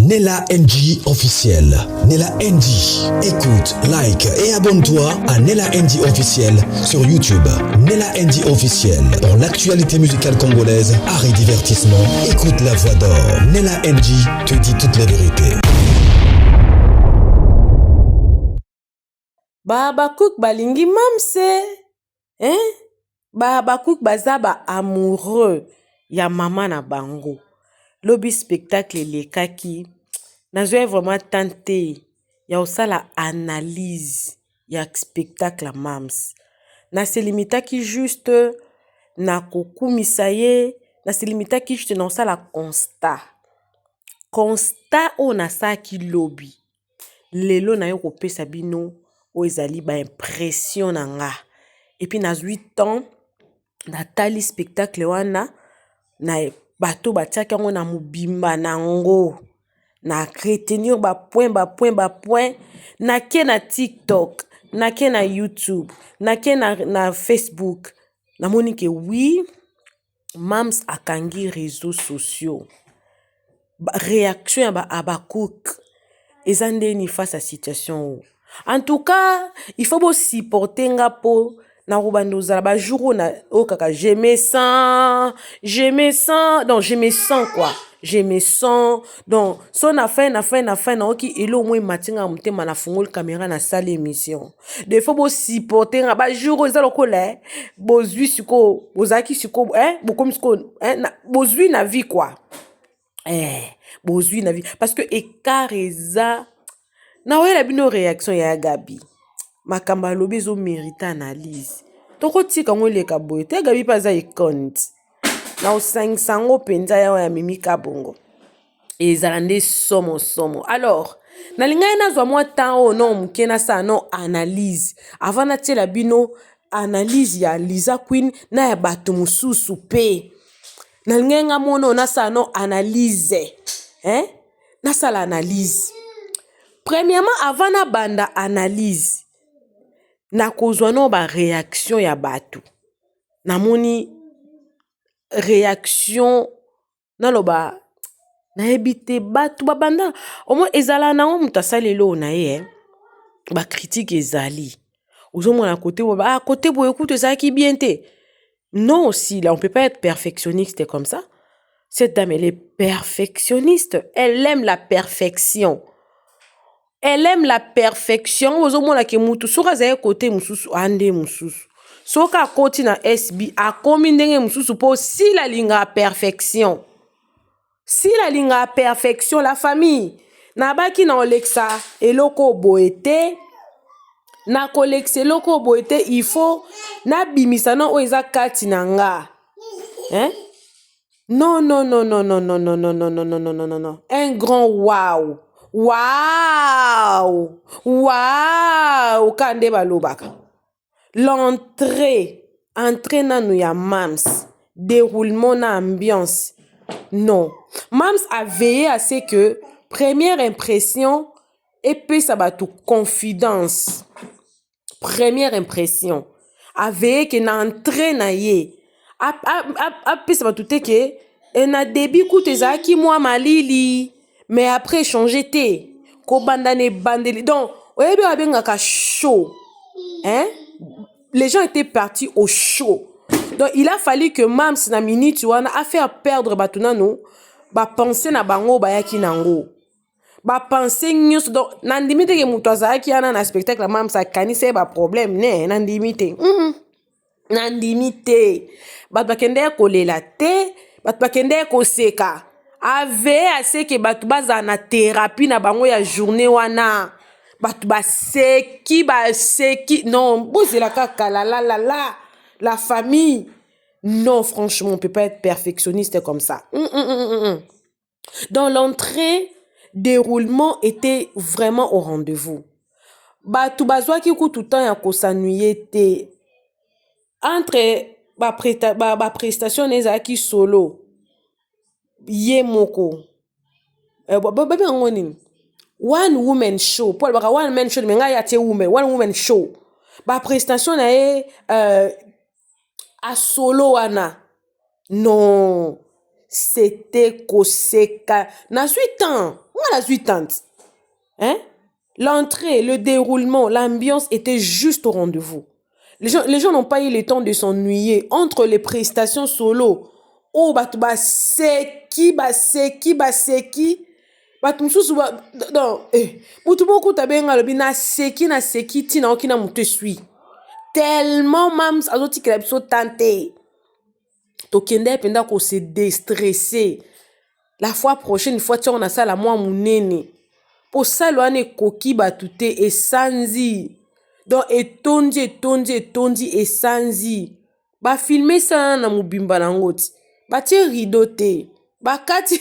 Nella NG officiel. Nella NG. Écoute, like et abonne-toi à Nella NG officiel sur YouTube. Nella NG officiel. Pour l'actualité musicale congolaise, art et divertissement, écoute la voix d'or. Nella NG te dit toute la vérité. Baba Cook balingi mamse. Hein? Baba Cook baza ba amoureux ya mama na bango. Lobby spectacle lekaki. Nazwe vraiment tenté ya osala analyse ya spectacle mams. Na se limitaki juste na kokumisa ye, na se limitaki juste na osala constat. Constat o nasaki lobby. Lelo na yo kopesa bino o ezali ba impression na nga. Et puis nazwi temps natali spectacle wana na bato batiaki yango na mobimba nango. Na retenir ba point na ke na TikTok, na ke na YouTube, na ke na Facebook. Na moni ke oui, mams akangi réseaux sociaux. Réaction ya ba Abakouk ezandeni face à situation. En tout cas, il faut supporter nga po na rubandozala ba jour na okaka je me sens quoi. Je me sens donc so na fin na oki elo moi matinga mutema na fungol caméra na salle émission. De faut supporter nga ba jour ezalo kola bozui siko bozaki siko bokomi siko bozui na vie quoi. Bozui na vie parce que écart eza na oya bino réaction ya Gabi. Makamba lobi zo mérite analyse. Toko tika ngo leka boye te Gabi paza e compte. Na o 500 penza ya mimi kabongo. Ezala nde somo. Alors, na linga na zwa mwa temps o non mukena sa non analyse. Avant na tiela bino analyse ya Liza Queen na ya bato mususu pe. Na linga nga mono na sa non analyse. Na sa la analyse. Premièrement, avant na banda analyse, na kozwa no ba réaction ya bato. Na moni réaction na loba na ebite bato ba banda. Omo ezala na o mutasalelo na ye, ba critique ezali. Ozo mona côté côté bo écoute ça qui bien te. Non aussi, là on peut pas être perfectionniste comme ça. Cette dame elle est perfectionniste, elle aime la perfection. Elle aime la perfection. Ozo mona ke mutu soka za côté mususu ande mususu. Soka koti na SB a komi ndenge mususu po si la linga perfection. Si la linga perfection la famille na baki na Olexa eloko boete na kolexe eloko boete il faut na bimisa na o eza kati na nga. Non. Un grand wow. Waouh! Kande balobaka. Entrée nanu ya mams. Déroulement na ambiance. Non. Mams a veillé à ce que première impression et ça va tout confidence. Première impression. A veillé que na entrée na ye. A ça va tout que et na début koute ezaki moi malili. Mais après, changer te. Ko bandane bandeli. Donc, oyebi abengaka show. Les gens étaient partis au show. Donc, il a fallu que Mams na minute wana a fait perdre batunano. Ba penser na bango bayaki nango. Ba penser nyos. Donc, nandimite ke mutu azaki yana na spectacle Mams akanise ba problème ne nandimite. Nandimite. Bat bakende kolela te, bat bakende koseka. Ave assez que batu baza na thérapie na bango ya journée wana batu ba seki non bozela kaka la famille non franchement on peut pas être perfectionniste comme ça. Dans l'entrée déroulement était vraiment au rendez-vous. Batu bazwa ki ku tout temps ya ko s'ennuyer te entre ba prestation ezaki solo. Ye moko one woman show Paul baka one man show menga ya te woman one woman show ba prestation na ye a solo wana non c'était koseka na suite temps On a vu tante. Hein? L'entrée, le déroulement, l'ambiance était juste au rendez-vous. Les gens n'ont pas eu le temps de s'ennuyer entre les prestations solo. Oh, seki. Batu mususu non, mutu moko tabenga lobi na seki tina okina mutu sui. Tellement mams azoti kila biso tante. Tokende penda ko se déstresser. La fois prochaine, fois tu on a ça la moi munene. Po salwane koki batute et sanzi. Donc etondi et sanzi. Ba filmer ça na mubimba na ngoti. Ba tie rideau te. Ba kati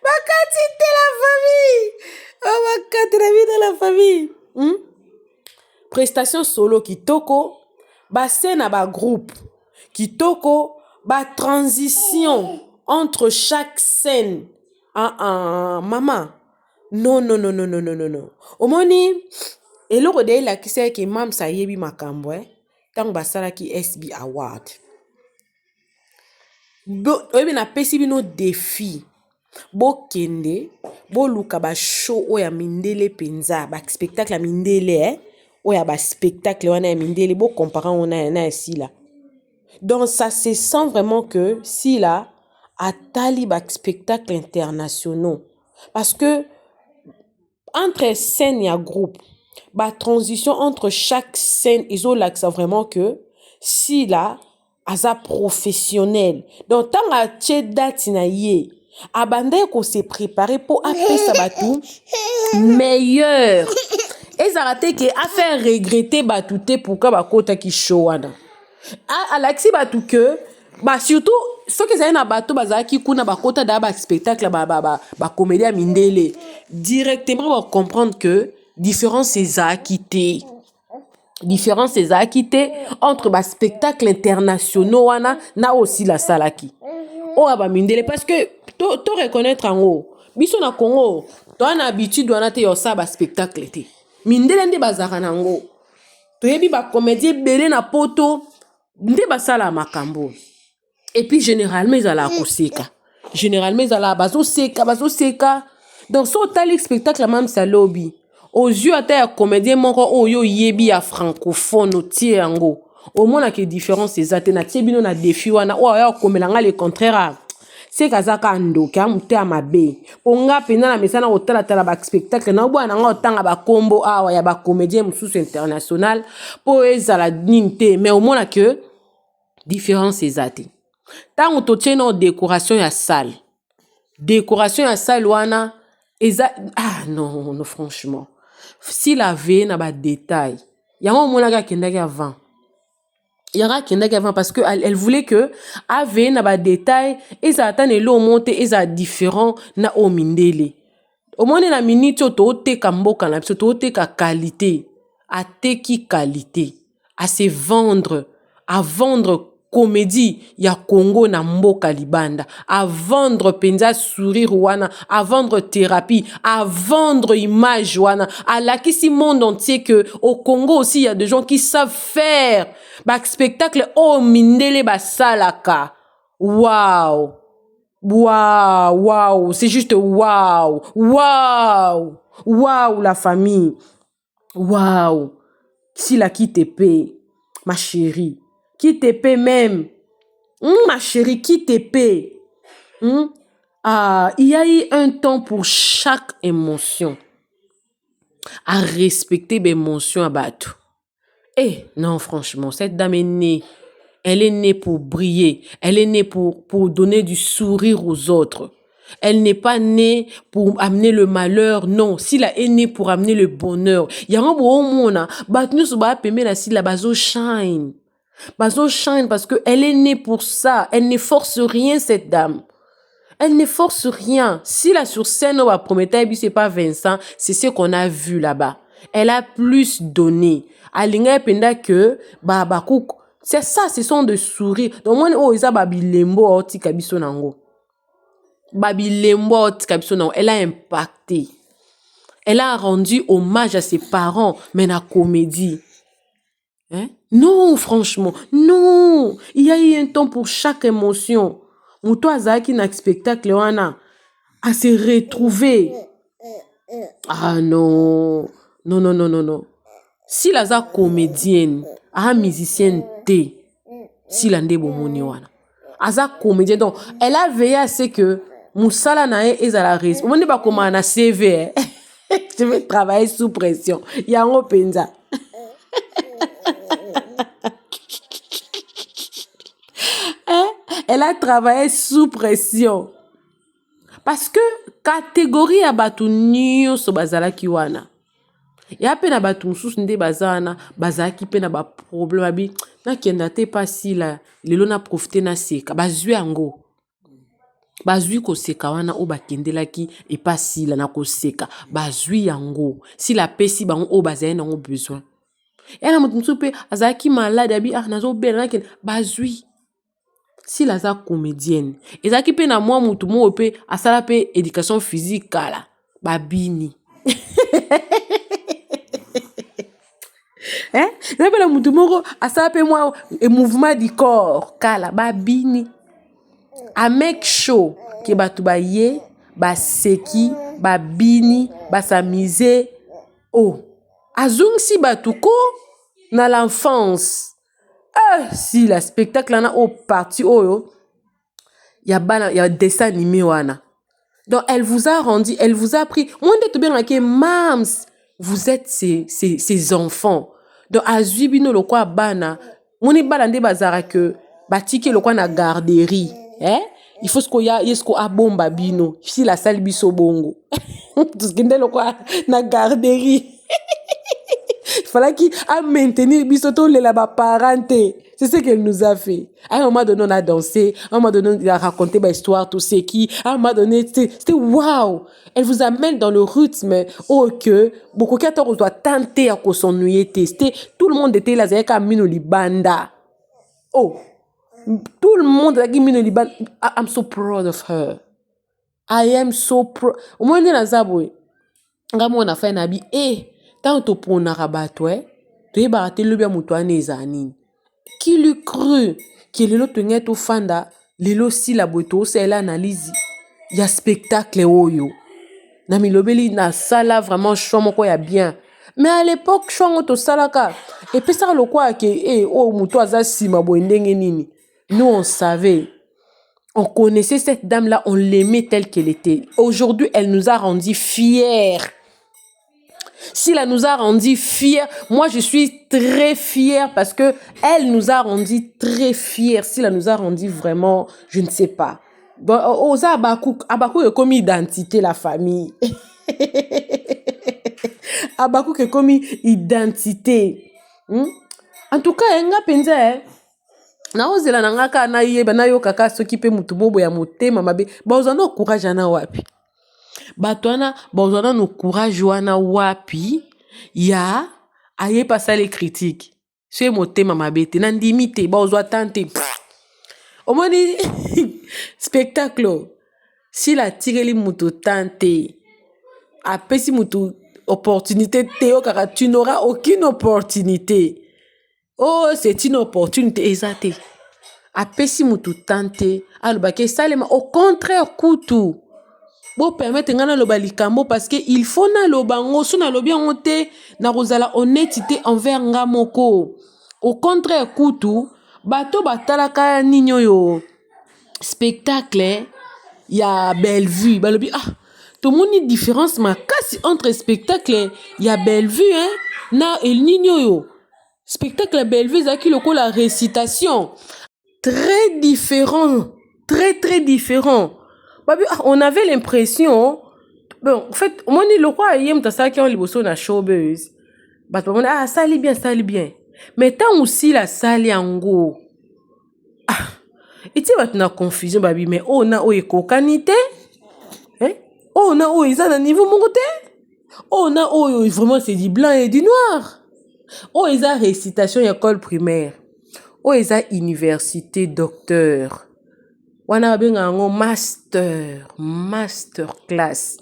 Bakati de la famille. Oh, bakati la vie de la famille. Prestation solo kitoko. Ba scène ba groupe. Kitoko. Ba transition entre chaque scène. Maman. Non. Omoni. Eloko de la kise ki mam sa yebi makambo. Tang basala ki SB Award. Oyebi na pesi bino défi. Bo kende, bo luka ba show oya mindele penza, ba spectacle ya mindele, oya ba spectacle wana ya mindele, bo comparant ona na si là. Donc ça se sent vraiment que si là, atali ba spectacle internationaux. Parce que entre scène et groupe, ba transition entre chaque scène, ils ont l'accent vraiment que si là, aza professionnel. Donc tant à tche date na ye, abandé qu'on s'est préparé pour appeler ça batou meilleur. Et ça a été à faire regretter batouté pourquoi bakota ki show wana. A l'axi batou que bah surtout ceux qui sont na bateau bazaki kuna bakota da ba spectacle ba comédie mindele directement va comprendre que différence c'est à quitter. Différence c'est à quitter entre ba spectacle internationaux wana na aussi la salaki. Oh aba mindele parce que to reconnaître en haut. Biso na Congo, to ana habitude wana te yo sa ba spectacle te. Mindele nde bazaka nango. To yebi ba comédie belé na poto nde basala makambo. Et puis généralement ils ala koseka. Généralement ils ala bazo seka. Donc so tali spectacle même sa lobby. Aux yeux ata ya comédien moko oyo yebi ya francophone otie yango. Au moins la différence c'est ate na tie bino na défi wana o ya komelanga le contraire. C'est kazaka ndo ka muté amabe. Onga pena na mesana otala tala ba spectacle na bwana nga otanga ba combo awa ya ba comédien mususu international po ezala ninte mais au moins que différence c'est ate. Tant to tiena décoration ya salle. Décoration ya salle wana non franchement. Si la veille na ba détail. Yango monaka kendaki avant. Yara kendaki avant parce que elle voulait que ave na ba détail et ça attend le monte et ça différent na o mindele. Au moins na minute to te kamboka na to te ka qualité, a te ki qualité, à se vendre, à vendre comédie ya Congo na mboka libanda, à vendre penza sourire wana, à vendre thérapie, à vendre image wana, à la kisi monde entier que au Congo aussi il y a des gens qui savent faire ba spectacle o mindele ba salaka. Waouh, c'est juste waouh la famille. Waouh, si la qui te paie, ma chérie. Qui te paie même. Ma chérie, qui te paie. Il y a eu un temps pour chaque émotion. À respecter mes émotions à battre. Non, franchement, cette dame est née. Elle est née pour briller. Elle est née pour donner du sourire aux autres. Elle n'est pas née pour amener le malheur. Non, si elle est née pour amener le bonheur. Il y a un bon moment. Batnu suba peme la si la bazo shine. Bazo shine parce que elle est née pour ça. Elle ne force rien, cette dame. Elle ne force rien. Si la sur scène, on va promettre, c'est pas Vincent, c'est ce qu'on a vu là-bas. Elle a plus donné. Alinga penda que, c'est ça, ce sont de sourires. Donc, moi, isa babilembo, oti kabiso nango. Babilembo, oti kabiso nango. Elle a impacté. Elle a rendu hommage à ses parents, mais la comédie. Non, franchement, non. Il y a eu un temps pour chaque émotion. Mouto azaki na spectacle wana. à se retrouver. Ah non, non, non, non, non, non. Si la za comédienne, musicienne T, si la nde bomoni wana. Aza comédienne, donc elle a veillé à ce que Moussala nae ezala res. On ne pas comment na CV. Je vais travailler sous pression. Yango penza. Elle a travaillé sous pression. Parce que catégorie ya batu nyonso bazalaki wana. Ya pe na batu mususu nde bazana, bazalaki pe na ba problème abi na kenda te pasi la lelo na profiter na seka. Bazwi yango. Bazwi ko seka wana o bakendelaki e pasi la na ko seka. Bazwi yango. Si la pesi bango o bazali nango besoin. Ya na mutu mususu pe azalaki malade abi nazo bela na kenda bazwi. Si la za comédienne, ezaki pe na mwa mutu mo pe asala pe éducation physique kala babini. Ezaki pe na mutu moko asala pe mwa mouvement du corps kala babini. A make show ke batu ba ye, ba seki, babini, ba s'amuser. Oh, azungsi batu ko na l'enfance. Si la spectacle là au parti oh y a dessin animé wana. Donc elle vous a rendu, elle vous a pris. Moi de bien que mams, vous êtes ces enfants. Donc azui bino lo kwa bana, moni balande bazara que batike lo kwa na garderie, il faut ce qu'il y a yesko a bomba bino, si la salle biso bongo. Tout ce qu'il lo kwa na garderie. Il fallait qu'il a maintenir bisoto le la parenté. C'est ce qu'elle nous a fait. À un moment donné, on a dansé. À un moment donné, on a raconté ma histoire, tout ce qui. À un moment donné, c'était waouh. Elle vous amène dans le rythme. Oh, que beaucoup de gens doivent tenter à s'ennuyer. C'était tout le monde était là, c'est comme Mino Libanda. Oh, tout le monde a dit Mino Libanda. I'm so proud of her. I am so proud. Au moins, on est dans ça, boy. On a fait un habit. Tant que tu as rabattu, tu es baraté le bien moutouane zanine. Qui lui cru que le lot tenait au fanda, le lot si la boito, c'est l'analyse. Il y a spectacle oyo. Nami lobeli na sala vraiment chouamo quoi ya bien. Mais à l'époque chouamo to salaka. Et puis ça le quoi que oh moutou aza si ma boindenge nini. Nous on savait. On connaissait cette dame là, on l'aimait telle qu'elle était. Aujourd'hui, elle nous a rendu fiers. Si elle nous a rendu fiers, moi je suis très fière parce que elle nous a rendu très fiers. Si elle nous a rendu vraiment, je ne sais pas. Bon, osa Abakou est comme identité la famille. Abakou est comme identité. En tout cas, enga penza na ozela nanga ka na yeba na yo kaka soki pe mutu bobo ya motema mabe ba ozana courage na wapi. Batwana bozana no courage wana wapi ya aye passer les critiques c'est motema mabete na ndimite bozwa tante omoni spectacle si la tireli mutu tante apesi mutu opportunité teo kaka tu n'auras aucune opportunité. Oh c'est une opportunité exacte apesi mutu tante alobake salema au contraire kutu. Bon permettre ngana loba likambo parce que il faut na lobango so na lobi onte na rozala honnêteté envers ngamoko. Au contraire kutu bato batalaka ninyo yo spectacle ya Bellevue balobi to moni différence makasi entre spectacle ya Bellevue na el ninyo yo spectacle ya Bellevue zaki loko la récitation très différent très différent. On avait l'impression, bon, en fait, moi ni le roi yem ta ça qui on liboso na showbiz. Bah on ça allait bien. Mais tant aussi la salle yango. Et tu vas na confusion babi mais on a ekokanité. On a ils à niveau mon côté. On a vraiment c'est du blanc et du noir. Ils a récitation école primaire. Ils a université docteur. Wana benga ngo master class.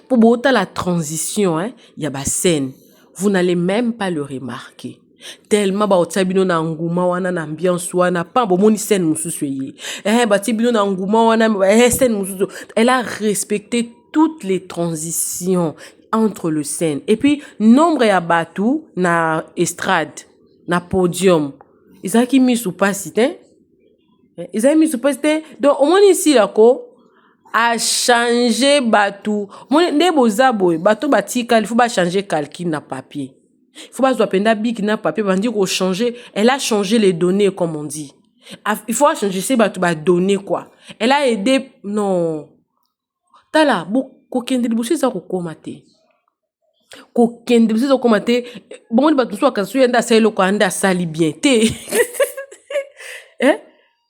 Pour bota la transition, il y a ba scène. Vous n'allez même pas le remarquer. tellement baotia bino na nguma wana na ambiance wana pa bomoni scène mosusu ye batie bino na nguma wana scène mosusu. Elle a respecté toutes les transitions entre le scène. Et puis nombre ya batu na estrade na podium ezalaki misu pasi te ezalaki misu pasi te. Donc omoni ici lako a changé batu nde boza boye bato batika il faut ba changer calcul na papier. Il faut pas penda bik na papier bandi ko changer. Elle a changé les données comme on dit. Il faut changer ces batu ba données quoi. Elle a aidé non. Tala ko kende libusi za ko komate. Ko kende libusi za ko komate. Bon di batu so akasu yenda selo ko anda sali bien te.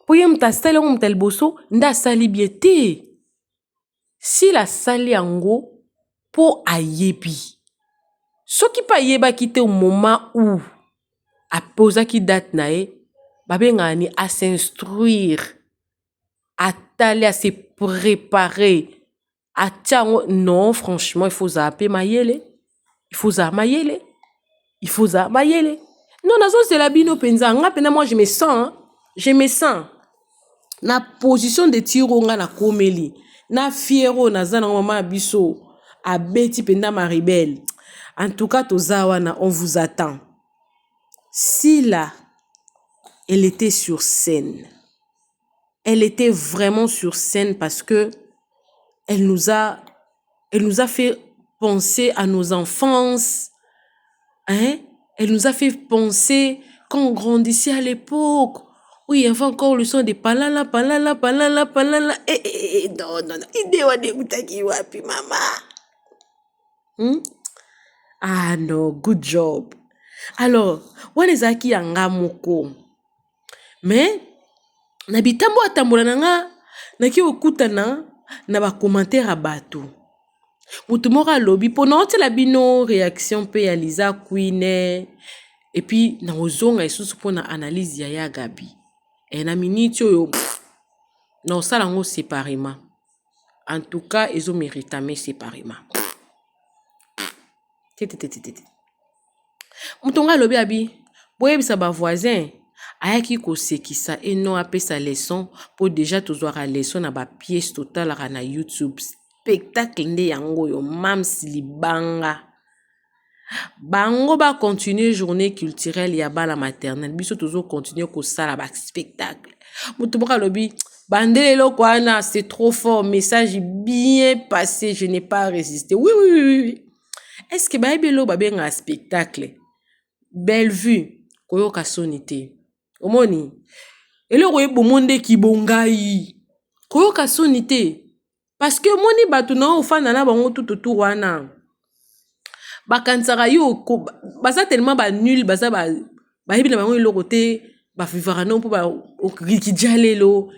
Pour yem ta sali ko mtel boso nda sali bien te. Si la sali ango po ayebi. Ce qui pa yeba quitté au moment où a posa qui date nae babengani à s'instruire à t'aller à se préparer à tiango non franchement il faut zapper mayele il faut za mayele il faut za mayele non nazo c'est la bino penza nga pena moi je me sens na position de tironga na komeli na fiero na zana mama biso a beti penda maribel. En tout cas, Tozawana, on vous attend. Si là, elle était sur scène, elle était vraiment sur scène parce que elle nous a fait penser à nos enfances. Elle nous a fait penser quand on grandissait à l'époque. Oui, il y avait encore le son de palala, palala, palala, palala. Non. Idée wa dégoutaki wapi, mama. Ah non, good job. Alors, wanezaki yanga moko. Mais, na bitambo atambola nanga, naki okutana na ba commentaire à bateau. Mutumora lobby, pendant la bino réaction pe ya Liza Queen, et puis na ozonga esusu pona analyse ya Gabi. Et na minute yo, na osala ngo séparément. En tout cas, ils ont mérité mais séparément. Mutonga lobi abi boyebisa ba voisin ayaki ko sekisa et non apé sa leçon pour déjà toujours la leçon na ba pièce totale na YouTube spectacle nde yango yo mam silibanga bango ba continuer journée culturelle ya ba la maternelle biso toujours continuer ko sala ba spectacle mutomba lobi bandelelo kwana c'est trop fort message bien passé je n'ai pas résisté oui. Est-ce que baibelo babenga spectacle belle vue koyoka sonité omoni eloko yebo monde ki bongai koyoka sonité parce que moni batu na ofana na bango tout wana bakansaka yo baza tellement ba nul baza ba yebi na bango eloko te ba vivara non po ba okikidjalelo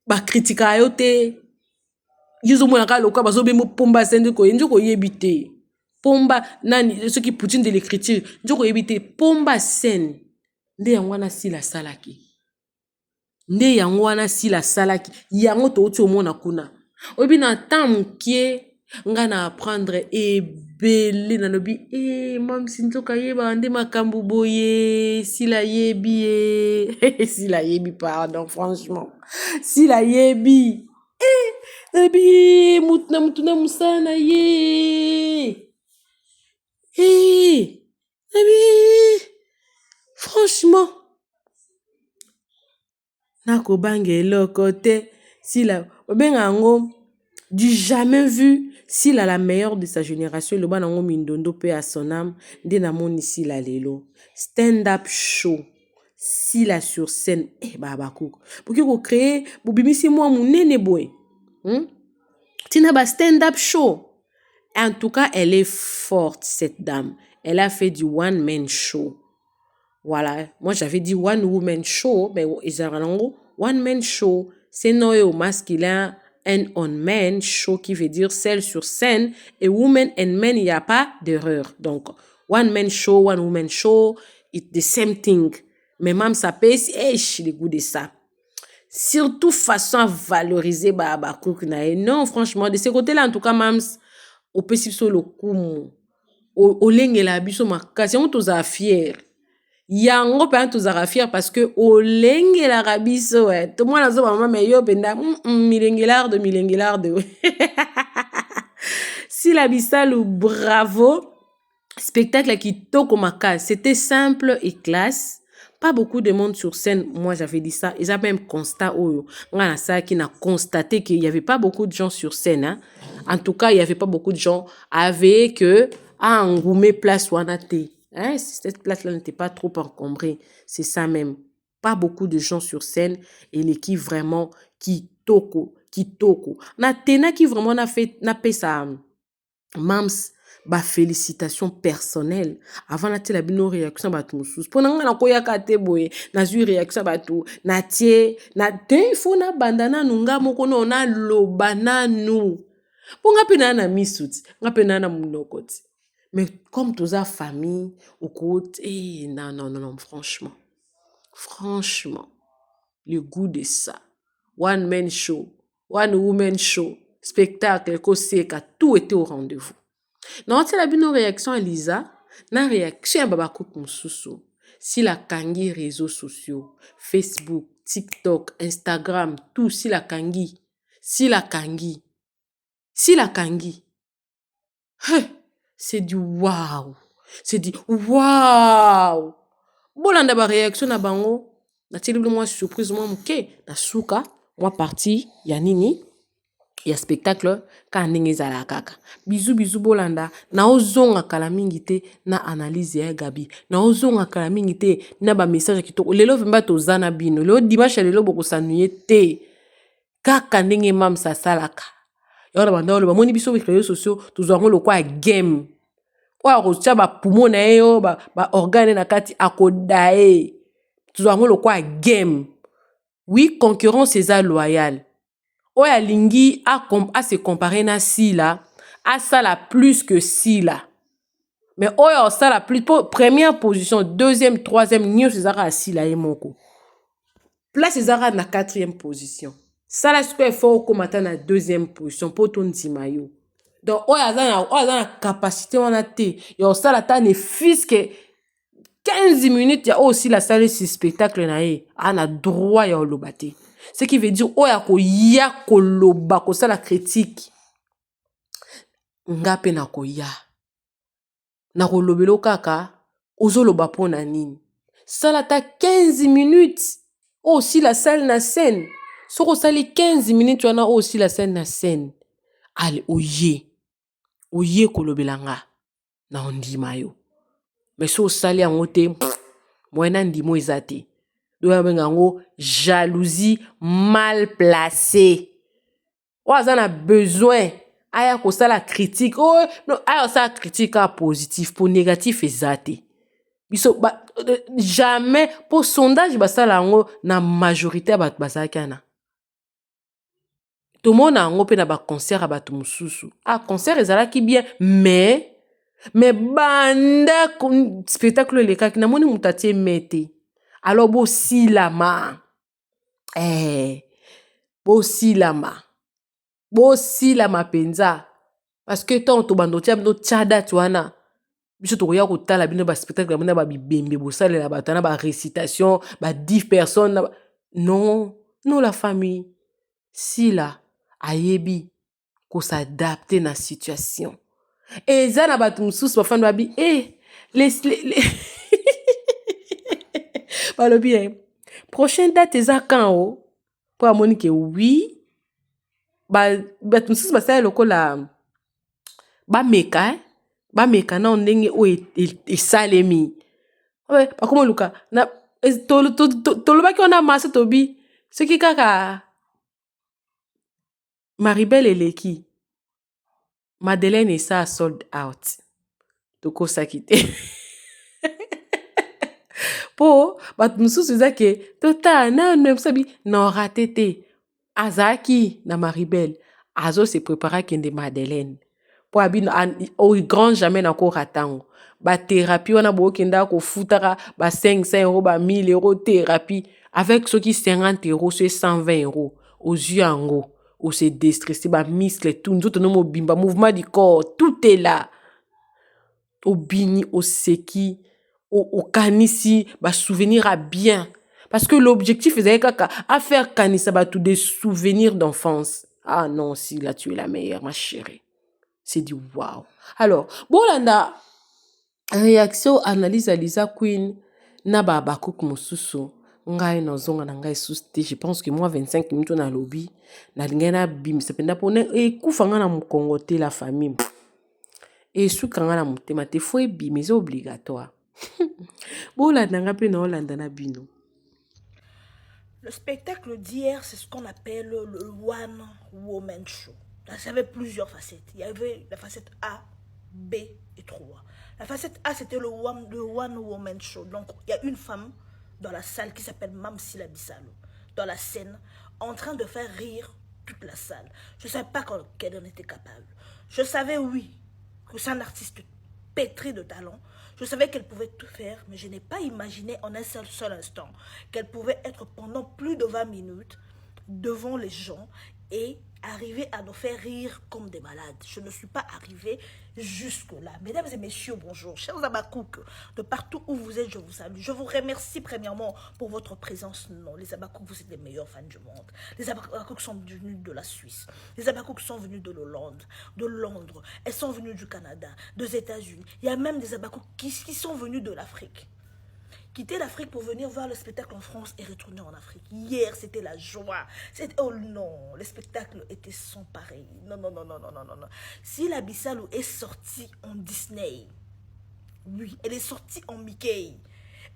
ba critica yo te yizo mona ka loka bazo bemo pomba sende ko yenjo ko yebite pomba nani ce qui poutine de l'écriture njoko yebite pomba scène nde yango wana sila salaki nde yango wana sila salaki yango to oti omona kuna oyebi na temps mokie nga na apprendre ebele na lobi mam sinzoka yeba nde makambo boye sila yebi sila yebi pardon franchement sila yebi na lobi mutuna musana ye franchement nako bangelo côté si la benga ngo du jamais vu si la meilleure de sa génération le banango mindondo pe à son âme de na moni si la lelo stand up show si la sur scène baba cook pour que vous créer vous bimisi moi munene boy tina ba stand up show. En tout cas, elle est forte, cette dame. Elle a fait du one-man show. Voilà. Moi, j'avais dit one-woman show, mais ils ont one-man show. C'est noé au masculin, un on-man show qui veut dire celle sur scène. Et woman and man, il n'y a pas d'erreur. Donc, one-man show, one-woman show, it's the same thing. Mais même ça pèse, j'ai le goût de ça. Surtout façon à valoriser Baba Cook. Non, franchement, de ce côté-là, en tout cas, Mams, au possible sur le coup au lenge la biso makasi on toza fier yango mpenza tozalaka fier parce que olengelaka biso tomwana azoba mama me yo mpenza milengelarde Sila Bisalu, bravo. Spectacle kitoko makasi. C'était simple et classe. Pas beaucoup de monde sur scène. Moi, j'avais dit ça. Et j'ai même constat. Qui n'a constaté qu'il n'y avait pas beaucoup de gens sur scène. Hein. En tout cas, il n'y avait pas beaucoup de gens avec engoumer place wanate. Hein? Cette place-là n'était pas trop encombrée. C'est ça même. Pas beaucoup de gens sur scène. Et l'équipe vraiment kitoko. Na tena qui vraiment n'a fait ça. Mams, félicitations personnelles. Avant la télé, bino réaction batu mususu. Pona nga na koya kate boye, na zui réaction batu, na tie, na te faut na bandana nunga moko no na lobana nu. Ponga pena na misuti, nga pena na munokoti. Mais comme tous a famille, au côté, non, franchement, le goût de ça. One man show, one woman show. Spectacle, koseka, tout était au rendez-vous. Non, c'est la bino réaction à Lisa, na réaction à Babakouk Moussoussou. Si la kangi réseaux sociaux, Facebook, TikTok, Instagram, tout, si la kangi. C'est du waouh. Bolanda ba réaction na bango, na télé moi surprise moi mke, na suka, moi parti, ya nini? Ya spectacle ka ndenge ezala kaka. Bisou bolanda na ozonga kala mingi te na analyse ya Gabi. Na ozonga kala mingi te na ba message kitoko. Lelo vimba tozana bino. Lelo dimanche lelo boko sanuye te. Kaka ndenge mam sa salaka. Yora banda lo ba moni biso avec les réseaux sociaux tozango lo kwa game. Kwa rocha ba pumo na yo ba organe na kati akodae. Tozango lo kwa game. Oui, concurrence est loyale. Oya lingi a se comparer na Sila, a ça la plus que Sila. Mais oya ça la plus première position, deuxième, troisième, nyo Césara a Sila et moko. Place Césara na quatrième position. Ça la super fort comme na deuxième position pour ton Timayo. Donc oya na capacité on a té. Yo ça la ta ne fils que 15 minutes ya aussi la salle si spectacle na e ana droit ya olobate. Ce qui veut dire oya ko ya koloba ko ça la critique ngape na ko ya na kolobelo kaka ozoloba pona nini ça la ta 15 minutes aussi la salle na scène soko sali 15 minutes wana aussi la scène na scène allez oye kolobelanga na ondima yo mais so sali en ote moyena ndimo ezate doya bengango jalousie mal placée. Oaza na besoin aya ko sala critique. Oh non, aya sa critique a positif pour négatif ezate. Biso jamais pour sondage basala ngo na majorité ba basakana. Tout monde a ngo pe na ba concert abatu mususu. Concert ezalaki bien mais banda spectacle le kaki na moni mutatie mete. Alors bo silama penza parce que tant to bando tia no tchada tuana biso to ya ko tala bino ba spectacle bino ba bibembe bo salela batana ba récitation ba 10 personnes non la famille sila ayebi ko s'adapter na situation et ça na batu mususu ba fan ba bi les le bien. Prochaine date eza quand o pour amonique oui tout ça ça lokola ba meka na ndenge o e salemi ba comme luka na to loba ki on a masse tobi ce qui kaka Maribel eleki Madeleine et ça sold out toko sakite po bat mususu zake tota na sabi na raté azaki na Maribel azo se préparer kende Madeleine po abino au grand jamais na ko ratango ba thérapie wana bo kenda ko futaka ba 500 euros ba 1000 euros thérapie avec ceux qui 50 euros c'est 120 euros aux yeux ango ou se déstresser ba muscle tout nous no bimba mouvement du corps tout est là au bini au seki au kanisi, bah souvenir à bien. Parce que l'objectif est à faire kanisa bah tout des souvenirs d'enfance. Ah non, si là tu es la meilleure, ma chérie. C'est du waouh. Alors, bon là, réaction analyse à Lisa Queen na ba bakuk mosusu ngai no zonga na ngai susté. Je pense que moi 25 minutes na lobby na lingena bim sependa pone e kufanga na mukongo te la famille. Et soukanga na mutema te faut bim mais c'est obligatoire. Bon là nanga pe na Hollande na bino. Le spectacle d'hier, c'est ce qu'on appelle le One Woman Show. Ça avait plusieurs facettes. Il y avait la facette A, B et 3. La facette A, c'était le One Woman Show. Donc, il y a une femme dans la salle qui s'appelle Mamsila Bissalo, dans la scène, en train de faire rire toute la salle. Je ne savais pas qu'elle en était capable. Je savais, oui, que c'est un artiste pétri de talent. Je savais qu'elle pouvait tout faire, mais je n'ai pas imaginé en un seul instant qu'elle pouvait être pendant plus de 20 minutes devant les gens et arriver à nous faire rire comme des malades. Je ne suis pas arrivée jusque-là. Mesdames et messieurs, bonjour. Chers Abakouk, de partout où vous êtes, je vous salue. Je vous remercie premièrement pour votre présence. Non, les Abakouk, vous êtes les meilleurs fans du monde. Les Abakouk sont venus de la Suisse. Les Abakouk sont venus de l'Hollande, de Londres. Elles sont venues du Canada, des États-Unis. Il y a même des Abakouk qui sont venus de l'Afrique. Quitter l'Afrique pour venir voir le spectacle en France et retourner en Afrique. Hier, c'était la joie. Oh non, le spectacle était sans pareil. Non, non, non, non, non, non, non. Si la Bissalo est sortie en Disney, oui, elle est sortie en Mickey.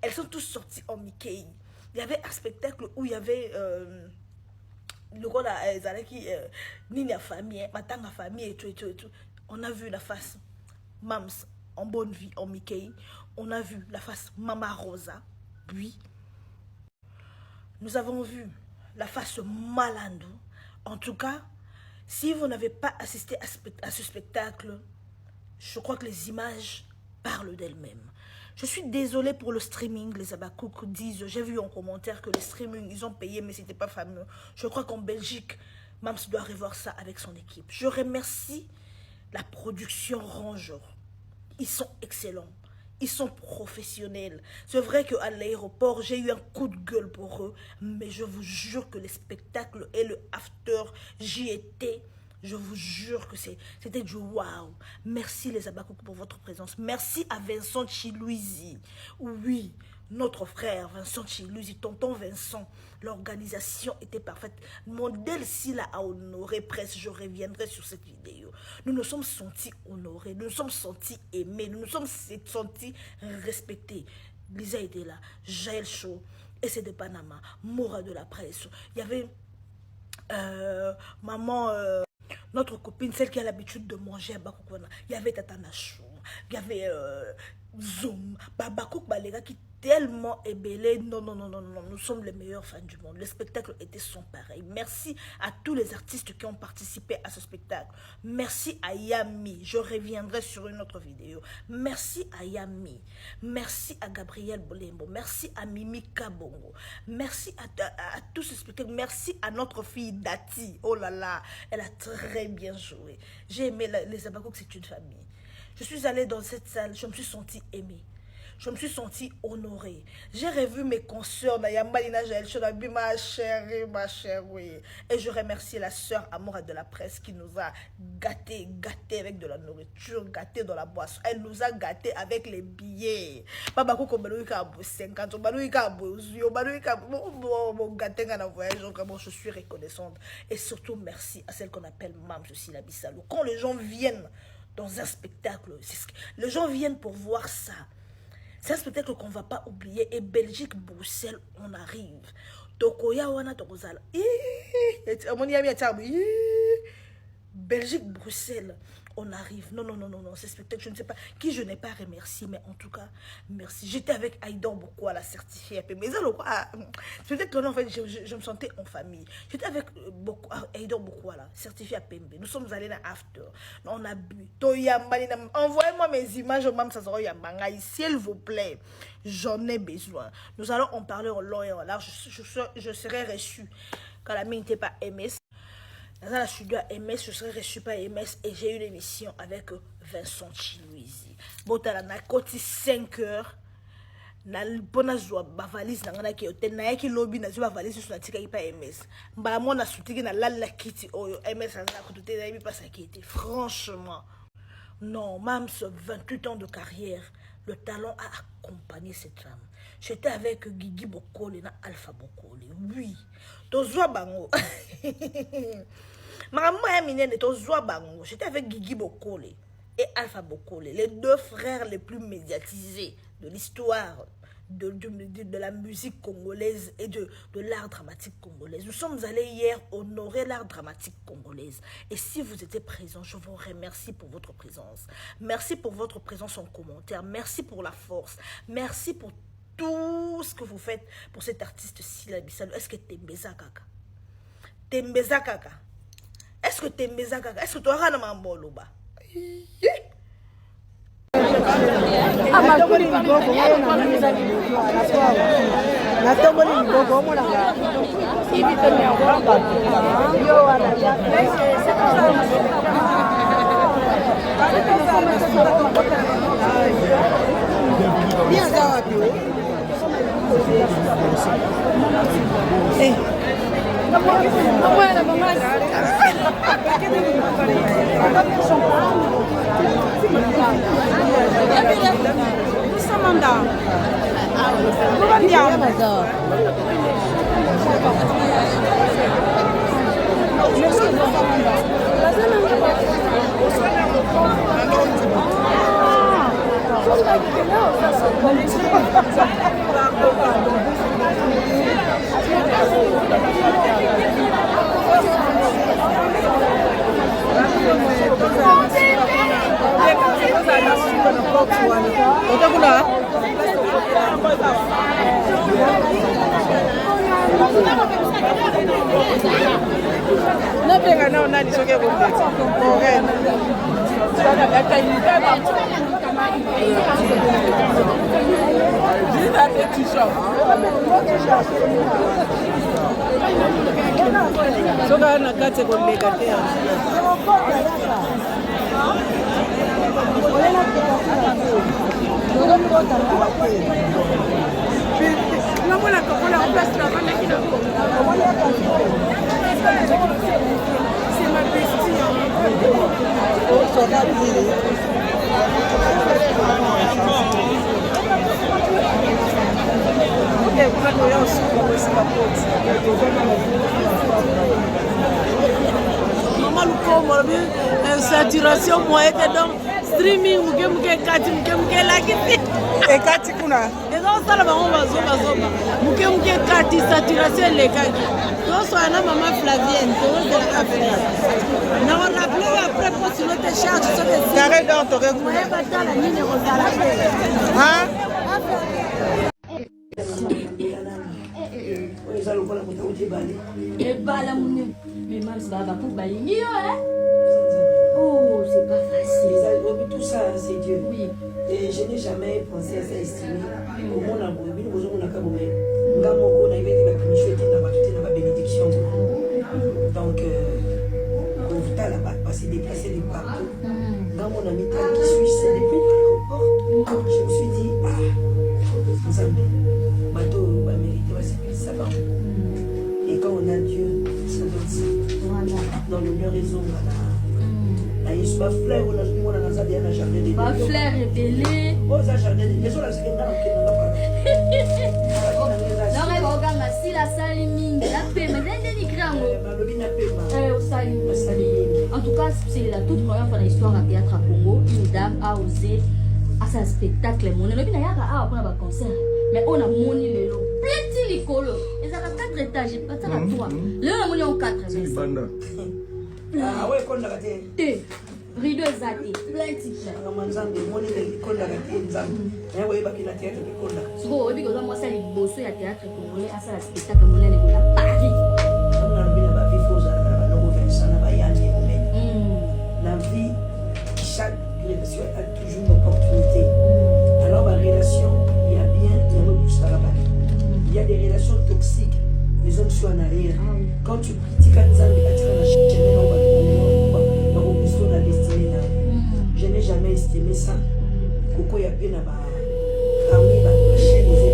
Elles sont tous sorties en Mickey. Il y avait un spectacle où il y avait le rôle qui Nina famille, Matanga famille et tout, et tout, et tout. On a vu la face Mams en bonne vie en Mickey. On a vu la face Mama Rosa, oui. Nous avons vu la face Malando. En tout cas, si vous n'avez pas assisté à ce spectacle, je crois que les images parlent d'elles-mêmes. Je suis désolée pour le streaming. Les Abakouk disent, j'ai vu en commentaire que les streaming, ils ont payé, mais c'était pas fameux. Je crois qu'en Belgique, Mams doit revoir ça avec son équipe. Je remercie la production Rangeur. Ils sont excellents. Ils sont professionnels. C'est vrai qu'à l'aéroport, j'ai eu un coup de gueule pour eux. Mais je vous jure que les spectacles et le after, j'y étais. Je vous jure que c'était du waouh. Merci les Abakouk pour votre présence. Merci à Vincent Chilouizi. Oui, notre frère Vincent Chilouizi, tonton Vincent. L'organisation était parfaite. Modèle s'il a honoré, presque, je reviendrai sur cette vidéo. Nous nous sommes sentis honorés, nous nous sommes sentis aimés, nous nous sommes sentis respectés. Lisa était là, Jaël Chaud, et c'est de Panama, Mora de la presse. Il y avait maman, notre copine, celle qui a l'habitude de manger à Bakoukwana. Il y avait Tatana Chou, il y avait Zoom, Babakouk Balega qui tellement ébellé. Non, non, non, non, non, nous sommes les meilleurs fans du monde. Le spectacle était sans pareil. Merci à tous les artistes qui ont participé à ce spectacle. Merci à Yami. Je reviendrai sur une autre vidéo. Merci à Yami. Merci à Gabriel Bolembo. Merci à Mimi Kabongo. Merci à tous ces spectacles. Merci à notre fille Dati. Oh là là, elle a très bien joué. J'ai aimé les Abakouk, c'est une famille. Je suis allée dans cette salle, je me suis sentie aimée. Je me suis sentie honorée. J'ai revu mes consoeurs, Nayambalina Jaël Chonabi, ma chère, oui. Et je remercie la sœur Amoura de la presse qui nous a gâtés avec de la nourriture, gâtés dans la boisson. Elle nous a gâtés avec les billets. Papa Koko Balouika a 50, Balouika a Balouika a voyage. Vraiment, je suis reconnaissante. Et surtout, merci à celle qu'on appelle Mam Cecilia Bissalo. Quand les gens viennent dans un spectacle, les gens viennent pour voir ça. C'est un spectacle qu'on ne va pas oublier. Et Belgique, Bruxelles, on arrive. Tokoya wana tokozala. Belgique, Bruxelles, on arrive. Non, non, non, non, non, ce spectacle, je ne sais pas qui je n'ai pas remercié, mais en tout cas, merci. J'étais avec Aïdan Bokwa, la certifiée. Mais peut-être que en fait, je me sentais en famille. J'étais avec Aïdan Bokwa, la certifiée à Pembe. Nous sommes allés dans After. On a bu. Envoyez-moi mes images au Mam Sazoro Yambangaï, s'il vous plaît. J'en ai besoin. Nous allons en parler en long et en large. Je serai reçue quand la mine n'était pas aimée. Dans la studio à MS, je serai reçu par MS et j'ai eu une émission avec Vincent Chilouizi. Bon, t'as la côté 5 heures. na pona zwa ba valise na ngana ki hotel na yaki lobby na zwa valise sur na tika ipa MS mbala mona sutiki na la kiti oyo MS na ko tuté na ipa sakiti franchement non même sur 28 ans de carrière le talent a accompagné cette femme. J'étais avec Guigui Bokole na Alpha Bokole oui tozwa bango maman ya minene tozwa bango j'étais avec Guigui Bokole et Alpha Bokole, les deux frères les plus médiatisés de l'histoire de la musique congolaise et de l'art dramatique congolaise. Nous sommes allés hier honorer l'art dramatique congolaise. Et si vous étiez présents, je vous remercie pour votre présence. Merci pour votre présence en commentaire. Merci pour la force. Merci pour tout ce que vous faites pour cet artiste Sylla Bissalo. Est-ce que Tembeza Kaka? Tembeza Kaka? Est-ce que Tembeza Kaka? Est-ce que tu as un mambo ba? Saturation moyenne donc streaming muke lakiti et kati kuna ezao sala bango bazoba muke kati saturation lekaki to so ana mama Flavienne to de la Afrique na on rappelle après pour sur notre charge sur les carré d'or to rek moyen batala nini rozala hein ebala muni bimams baba pour balingi yo oh c'est pas facile Tout ça, c'est Dieu. oui Et je n'ai jamais pensé à ça estimer. Au monde, on a bénédiction. Donc, on s'est déplacé de partout. Dans mon ami qui suit, c'est depuis l'aéroport. Je me suis dit, vous avez bateau, mérité, ça va. Et quand on a Dieu, ça donne ça. voilà Dans l'honneur raison, voilà. Ba fleur on a joué on a zadia na jardin de ba fleur rebelle oh ça jardin de les autres c'est dans non mais boganga si la salle mingi la pema ndeni krango balobina pema au salut en tout cas c'est la toute première fois dans l'histoire à théâtre à Congo une dame a osé à sa spectacle mon lobina yaka a pour un concert mais on a moni lelo petit licolo et ça a 4 étages pas ça 3 là on a moni en 4 ah ouais kon la té rideau zati plenty manzambe moni le kon la té nzambe et ouais bakina théâtre de kon la siko obi ko moi ça liboso ya théâtre congolais à ça spectacle mon lelo na Paris on a bien ba vivre aux na ba no Vincent na ba yandi la vie chaque relation a toujours une opportunité alors ma relation il y a bien des rebouches à la bas il y a des relations toxiques les hommes sont en arrière quand tu critiques un Nzambe je n'ai jamais estimé ça. Pourquoi il y a bien parmi les chaînes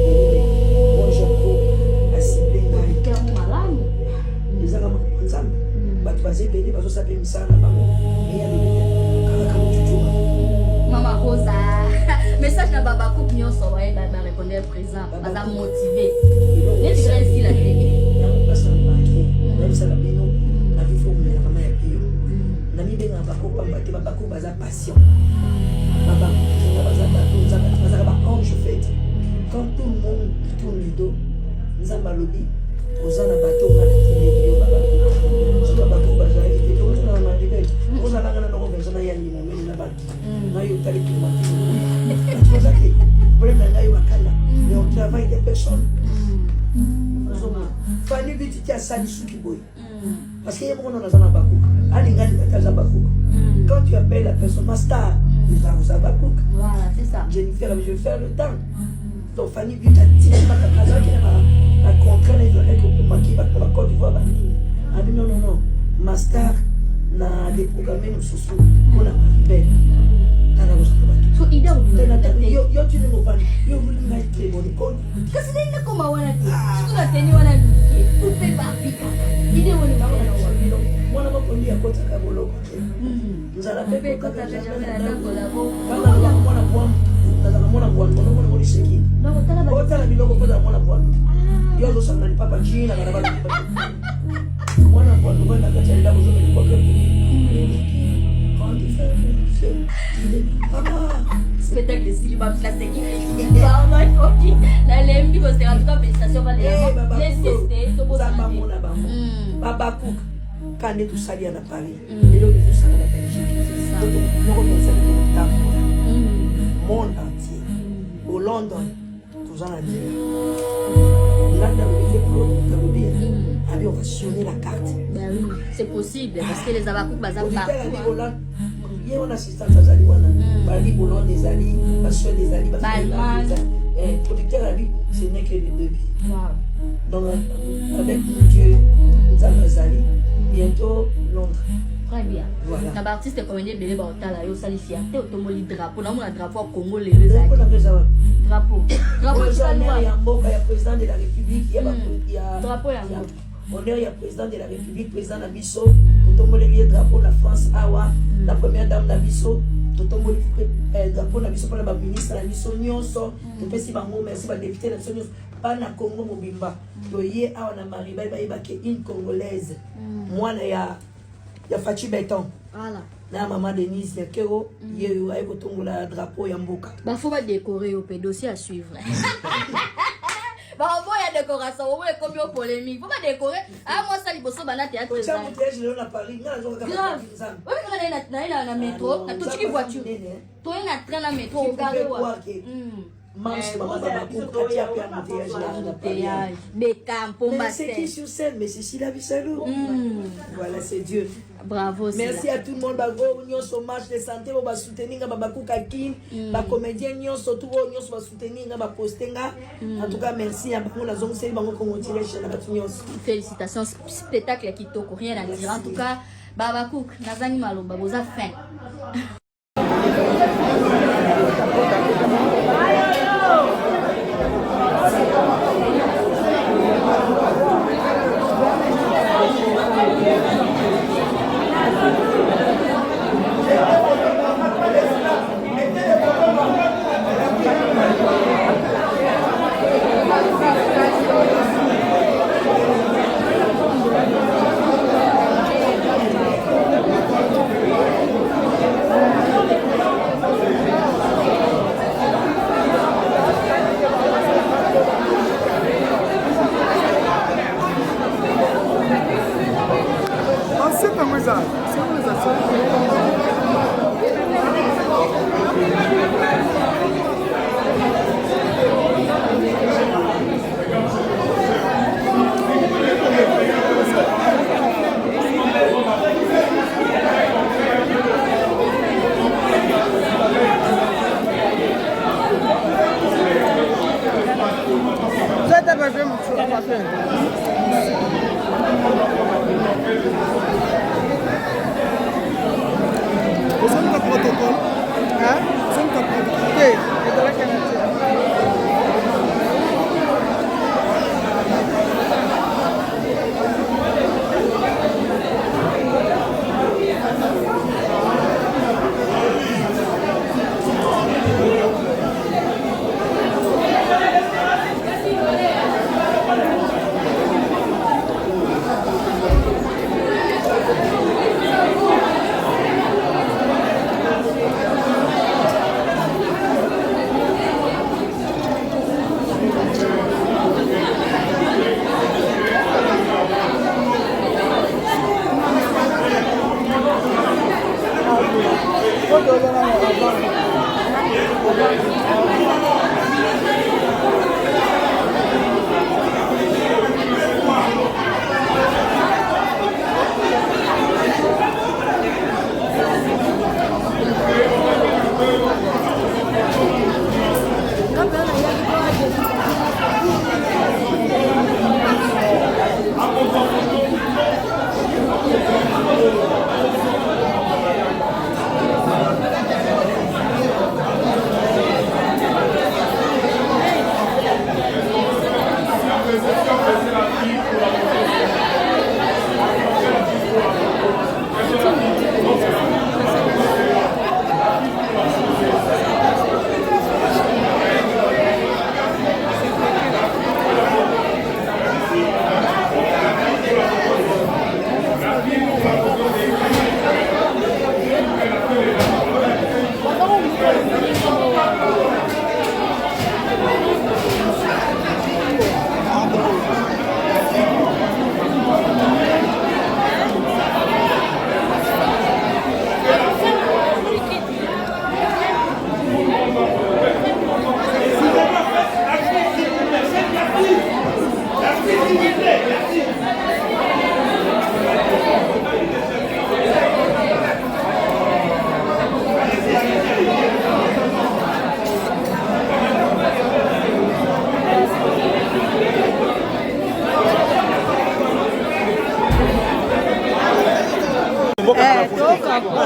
ça peut me ça là-bas. Mais il y a des comment tu joues. Maman Rosa. Message na baba coupe nyo so ouais ba répondre présent. Baza motivé. Les tigres ici la télé. On passe en marqué. Même ça la bino. La vie faut mais la maman est pire. Na mi benga ba coupe ba te ba coupe baza passion. Baba baza ba ange fait. Quand tout le monde tourne le dos, nous avons lobby. Aux ans à bateau, on a des baba. Je dois bateau baza et tout ça na mandibé. Aux ans à na no besoin ya ni mo na ba. Na yo tali tout le monde. C'est ça qui problème na yo akala. Mais on travaille des personnes. Fallait vite tu as ça du souki boy. Parce qu'il y a mon nom dans Bakouk. Allez gars de Bakouk. Quand tu appelles la personne master, vous avez Bakouk. Voilà, c'est ça. Jennifer, je vais faire le temps. Donc Fanny vite à tirer ma casa qui est la contrainte de la qui va pour la Côte d'Ivoire. Ah non non non. Master na déprogrammé nos sociaux. On a belle. So idée yo tu ne me pas. Yo vous me mettez bon école. Qu'est-ce que c'est comme wana ti? Tu la tenir wana ki. Tout fait pas pika. Idée woni ba wana. Moi na ko ni akota ka bolo. Nous allons faire Quand tu as jamais la dame de la go. Mwana bwana mwana mwana sheki. Otala biloko kwa mwana bwana. Yo zo sana ni papa jina kana baba. Mwana bwana mwana kacha ndio zo ni kwa Spectacle de Silva la sécurité. La lembi ko c'est en tout cas félicitations va les sister to boza mona ba. Baba Cook quand tout ça à Paris. Et là tout ça à Belgique. Nous remercions le monde entier. Au London, tout en Algérie. Là, dans le pays, on va sonner la carte. Ben oui, c'est possible parce que les Abakouk bazar partout. Il y a une assistance à Zaliwana. Bali Boulogne des Ali, Bassois des Ali, producteur à lui, ce n'est que les deux. Donc, avec Dieu, Zali, bientôt Londres. Très bien. Voilà. Na artiste comédien belé ba otala yo sali fierté otomoli drapeau na mona drapeau Congo le drapeau na besoin. Drapeau. Drapeau il y a Mboka, il y a président de la République, il y a drapeau ya honneur, il y a président de la République, président Nabiso, otomoli le drapeau la France awa, la première dame Nabiso, otomoli drapeau Nabiso pour la ministre Nabiso nyonso, to pesi bango merci ba député na nyonso pas na Congo mobimba. To yé awa na Mariba ba ke une congolaise. Moi na ya Fachi Béton. Voilà. Na maman Denise Lekero, yé ayo tongola drapeau ya mboka. Bah faut pas décorer au dossier à suivre. Bah on voit il y a décoration, on voit comme yo polémique. Faut pas décorer. Ah moi ça liboso bana théâtre. Ça montage le na Paris, na zo ka. Oui mais na métro, na toute voiture. Toi na train na métro au carré wa. Manche maman Babakouk a fait un montage des campons. Mais c'est qui sur scène? Mais c'est Sila Bissalou. Voilà, c'est Dieu. Bravo. Merci à tout le monde. Bravo, nous sommes match de santé. On va soutenir Babakouk Akin. Les comédiens, nous sommes tous on va soutenir, on va poster. En tout cas, merci à vous. Nous sommes félicitations. Spectacle qui t'a rien à dire. En tout cas, Babakouk, Nazani Malo, Baboza fin.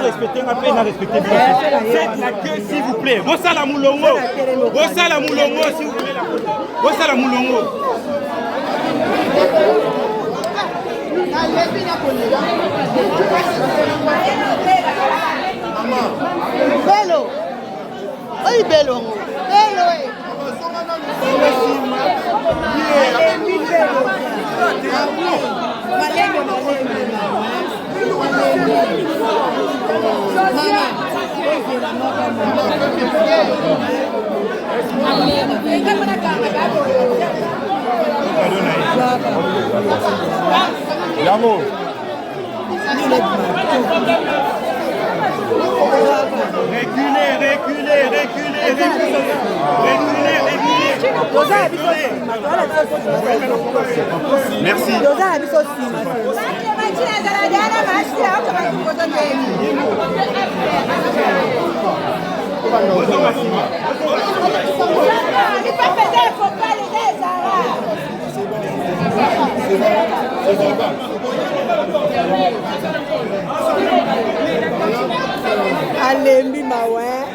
Respectez ma peine, respectez bien. Faites la queue s'il vous plaît. Bossa la moulongo. Bossa la moulongo s'il vous plaît. Bossa la moulongo. Belo. Oi, Belo. Belo. Yamo. Reculez, reculez, reculez, reculez. Merci. Alembi mawe.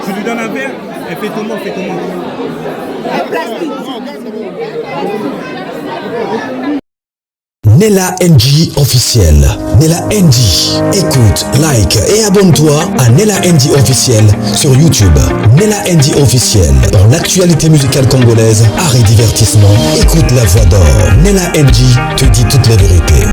Tu lui donnes un verre. Elle fait comment, Un plastique. Nella NG officiel. Nella NG. Écoute, like et abonne-toi à Nella NG officiel sur YouTube. Nella NG officiel. Pour l'actualité musicale congolaise, art et divertissement. Écoute la voix d'or. Nella NG te dit toutes les vérités.